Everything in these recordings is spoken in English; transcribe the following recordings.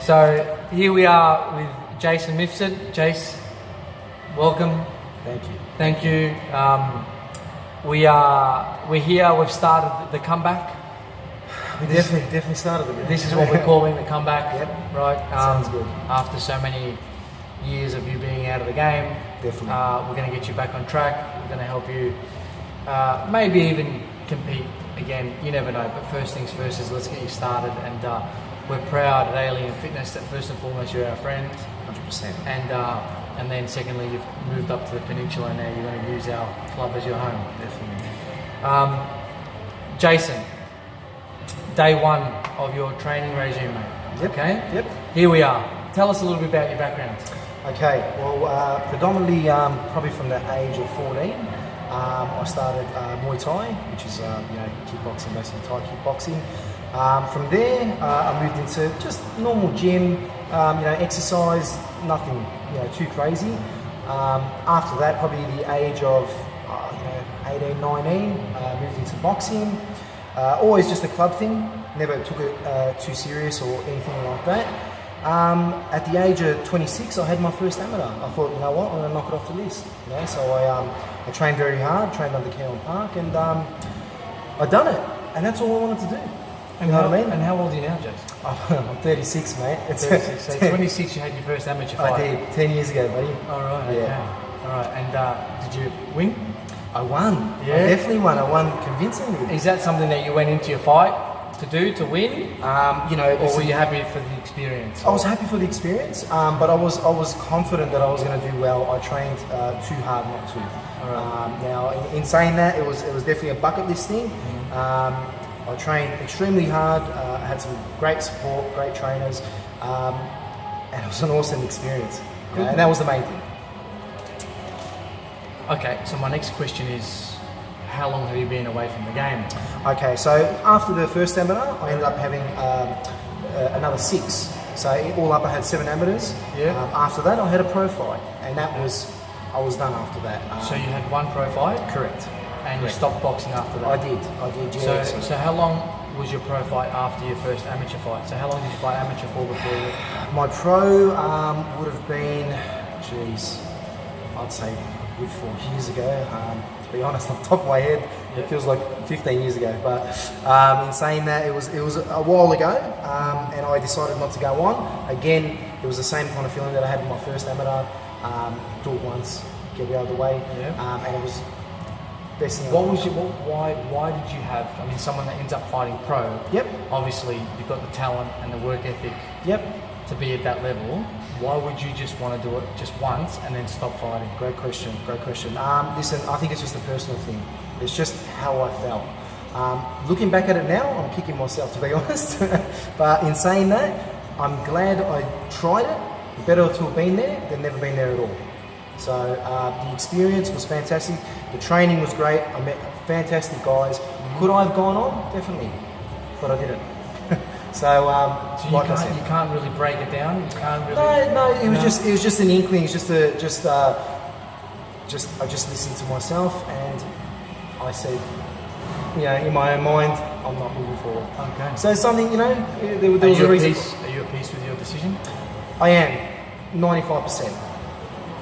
So here we are with Jason Mifsud. Jace, welcome. Thank you. Thank you. We're here. We've started the comeback. We definitely started it. This is what we're calling the comeback. Yep. Right. Sounds good. After so many years of you being out of the game, Definitely. we're going to get you back on track. We're going to help you, maybe even compete again. You never know. But first things first is let's get you started. And we're proud at Alien Fitness that first and foremost you're our friend. 100%. And then secondly, you've moved up to the peninsula and now you're going to use our club as your home. Definitely. Jason, day one of your training regime, mate. Yep. Okay? Yep. Here we are. Tell us a little bit about your background. Okay, well, predominantly probably from the age of 14, I started Muay Thai, which is kickboxing, basically Thai kickboxing. From there, I moved into just normal gym, exercise, nothing too crazy. After that, probably the age of 18, 19, moved into boxing. Always just a club thing, never took it too serious or anything like that. At the age of 26, I had my first amateur. I thought, you know what, I'm going to knock it off the list. So I trained very hard, trained under Cowan Park, and I done it. And that's all I wanted to do. And you know what I mean? And how old are you now, Jason? I'm 36, mate. 36. So 26, you had your first amateur fight. I did, 10 years ago, buddy. All right, Yeah. okay. All right, and did you win? I won. Yeah. I definitely won. I won convincingly. Is that something that you went into your fight to win? Or were you happy for the experience? I was happy for the experience, but I was confident that I was going to do well. I trained too hard not to. Right. Now, in saying that, it was definitely a bucket list thing. I trained extremely hard. I had some great support, great trainers, and it was an awesome experience. And that was the main thing. Okay, so my next question is, how long have you been away from the game? Okay, so after the first amateur, I ended up having another 6. So all up, I had 7 amateurs. Yeah. After that, I had a pro fight, and I was done after that. So you had one pro fight? Correct. And you stopped boxing after that? I did, yeah. So how long was your pro fight after your first amateur fight? So how long did you fight amateur for before you... My pro would have been, I'd say a good 4 years ago. To be honest, off the top of my head, it feels like 15 years ago. But in saying that, it was a while ago, and I decided not to go on. Again, it was the same kind of feeling that I had with my first amateur. Do it once, get it out of the way, and it was best thing. Why did you have? I mean, someone that ends up fighting pro. Yep. Obviously, you've got the talent and the work ethic. Yep. To be at that level. Why would you just want to do it just once and then stop fighting? Great question. Listen, I think it's just a personal thing. It's just how I felt. Looking back at it now, I'm kicking myself, to be honest. But in saying that, I'm glad I tried it. Better to have been there than never been there at all. So the experience was fantastic. The training was great. I met fantastic guys. Could I have gone on? Definitely. But I didn't. So like I said, you can't really break it down. You can't really. No. It was just an inkling. It's I just listened to myself and I said, in my own mind, I'm not moving forward. Okay. So something, there was a reason. Are you at peace with your decision? I am, 95%,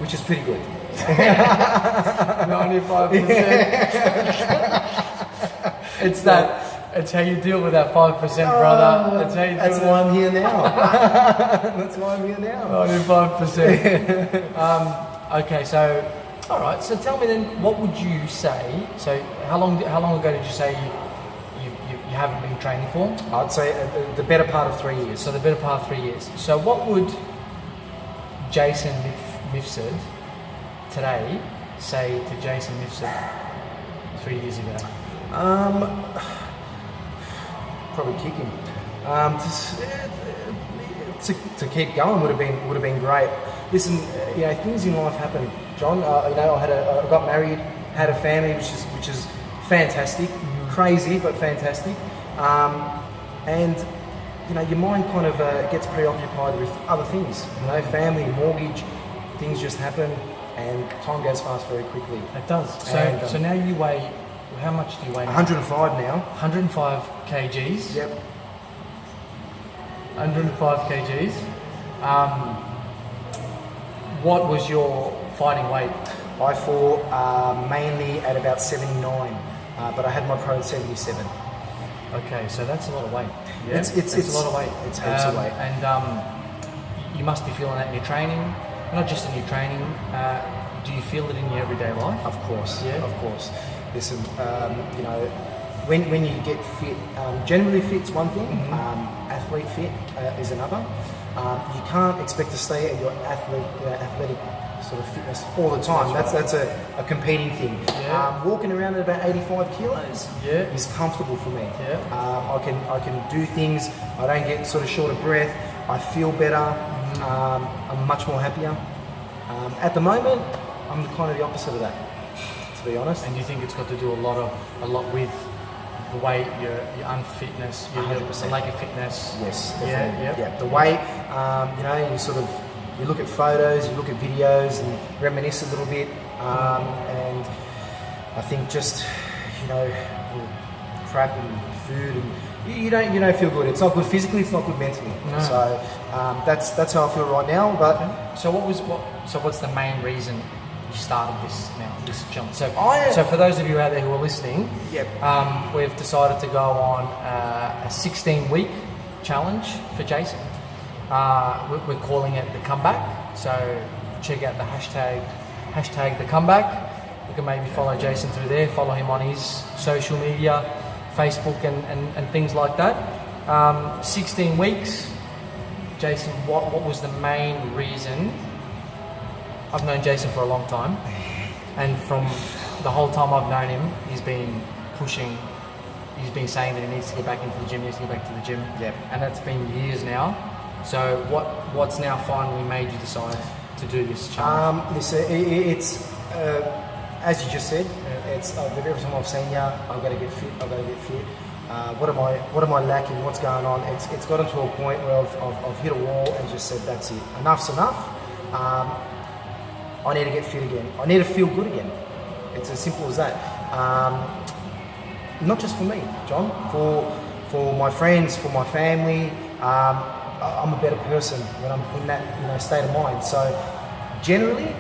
which is pretty good. 95%. It's that. It's how you deal with that 5%, brother. It's how you deal That's why I'm here now. That's why I'm here now. 95%. Okay, so all right. So tell me then, what would you say? So how long ago did you say you haven't been training for? I'd say the better part of 3 years. So the better part of 3 years. So what would Jason Mifsud today say to Jason Mifsud 3 years ago? Probably kick him. To keep going would have been great. Listen, things in life happen, John. I got married, had a family, which is fantastic, crazy but fantastic. And your mind kind of gets preoccupied with other things. Family, mortgage, things just happen, and time goes fast very quickly. It does. So now you weigh. How much do you weigh now? 105 now. 105 kgs. Yep. 105 kgs. What was your fighting weight? I fought mainly at about 79, but I had my pro at 77. Okay, so that's a lot of weight. Yeah? It's a lot of weight. It's heaps of weight. And you must be feeling that in your training, not just in your training. Do you feel it in your everyday life? Of course, Yeah. of course. Listen, you know, when you get fit, generally fit's one thing, athlete fit is another. You can't expect to stay at your athletic sort of fitness all the time. That's a competing thing. Yeah. Walking around at about 85 kilos Yeah. is comfortable for me. Yeah. I can do things. I don't get sort of short of breath. I feel better. I'm much more happier. At the moment, I'm kind of the opposite of that, to be honest. And do you think it's got to do a lot with the weight, your unfitness, your 100%. lack of fitness? Yes, Yeah, definitely. yeah. The weight, you know, you look at photos, you look at videos, and reminisce a little bit. And I think just, you know, crap and food, and you don't feel good. It's not good physically. It's not good mentally. No. So that's how I feel right now. But So what's the main reason you started this challenge? So I- so for those of you out there who are listening, Yep. We've decided to go on a 16-week challenge for Jason. We're calling it the comeback. So check out the hashtag the comeback. You can maybe follow Jason through there, follow him on his social media, Facebook and things like that. 16 weeks. Jason, what was the main reason? I've known Jason for a long time, and from the whole time I've known him, he's been pushing. He's been saying that he needs to get back into the gym. Yep. And that's been years now. So what's now finally made you decide to do this challenge? Listen, it's as you just said. It's every time I've seen you, I've got to get fit. What am I lacking? What's going on? It's gotten to a point where I've hit a wall and just said that's it. Enough's enough. I need to get fit again. I need to feel good again. It's as simple as that. Not just for me, John. For my friends, for my family. I'm a better person when I'm in that state of mind. So generally,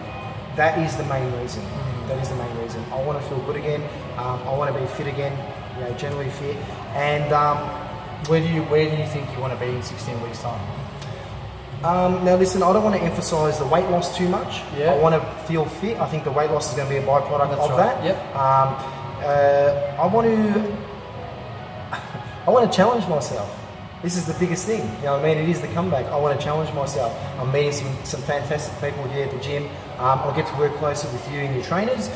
that is the main reason. That is the main reason. I want to feel good again. I want to be fit again. Generally fit. And Where do you think you want to be in 16 weeks' time? now listen, I don't want to emphasise the weight loss too much. Yeah. I want to feel fit. I think the weight loss is going to be a byproduct That's of right. that. Yep. I want to challenge myself. This is the biggest thing. You know what I mean? It is the comeback. I want to challenge myself. I'm meeting some fantastic people here at the gym. I'll get to work closer with you and your trainers.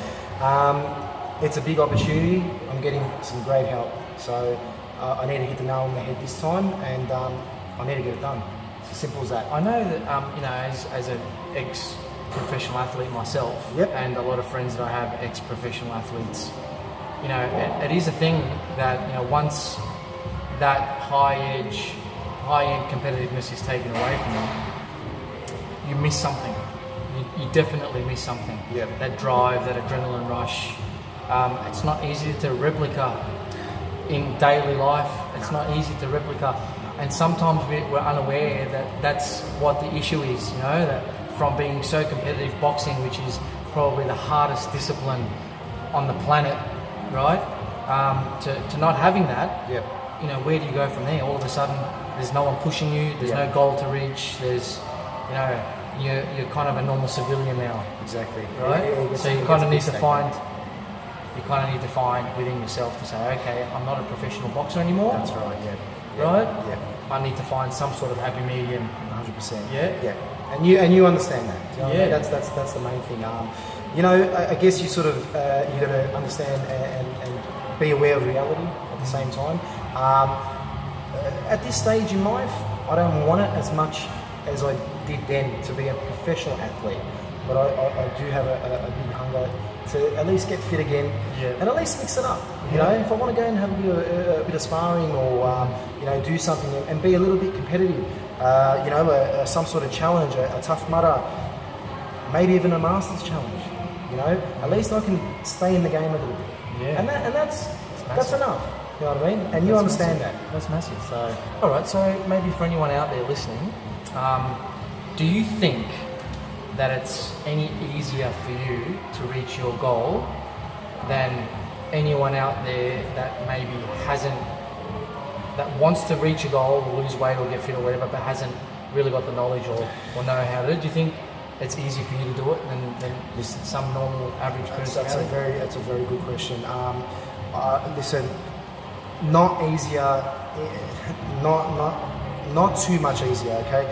It's a big opportunity. I'm getting some great help. So I need to hit the nail on the head this time, and I need to get it done. It's as simple as that. I know that as an ex-professional athlete myself, Yep. and a lot of friends that I have ex-professional athletes, it is a thing that once that high-end competitiveness is taken away from you, you miss something. You definitely miss something. Yep. That drive, that adrenaline rush. It's not easy to replicate in daily life. It's not easy to replicate, and sometimes we're unaware that that's what the issue is. That from being so competitive, boxing, which is probably the hardest discipline on the planet, right? To not having that. Yep. Where do you go from there? All of a sudden, there's no one pushing you. There's no goal to reach. There's, you're kind of a normal civilian now, Exactly. right? So you kind of need to find. find within yourself to say, okay, I'm not a professional boxer anymore. That's right. Yeah. Right? Yeah. I need to find some sort of happy medium. 100%. Yeah? Yeah. And you understand that. You know what I mean? Yeah. That's the main thing. I guess you sort of you got to understand and be aware of reality at the same time. At this stage in life, I don't want it as much as I did then to be a professional athlete, but I do have a big hunger to at least get fit again, and at least mix it up. If I want to go and have a bit of sparring or do something and be a little bit competitive, some sort of challenge, a tough mudder, maybe even a masters challenge. At least I can stay in the game a little bit. Yeah. And that's enough. You know what I mean? And you understand that. That's massive. So, all right. So maybe for anyone out there listening, Do you think that it's any easier for you to reach your goal than anyone out there that maybe that wants to reach a goal or lose weight or get fit or whatever, but hasn't really got the knowledge or know how to do it? Do you think it's easier for you to do it than just some normal average person? That's a very good question. Listen, not easier, not too much easier. Okay,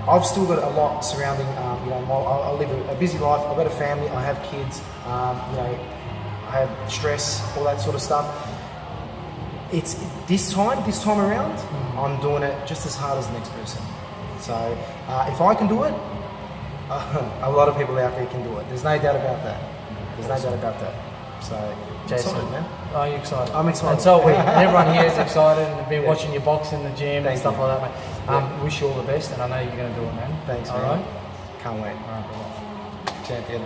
I've still got a lot surrounding. I live a busy life. I've got a family. I have kids. I have stress, all that sort of stuff. It's this time around, I'm doing it just as hard as the next person. So if I can do it, a lot of people out there can do it. There's no doubt about that. So, Jason, excited, man. Are you excited? I'm excited. And so are we. And everyone here is excited and have been watching you box in the gym and Thank stuff you. like that, mate. Wish you all the best, and I know you're going to do it, man. Thanks, all man. right? Can't wait. All right, brother. Champion.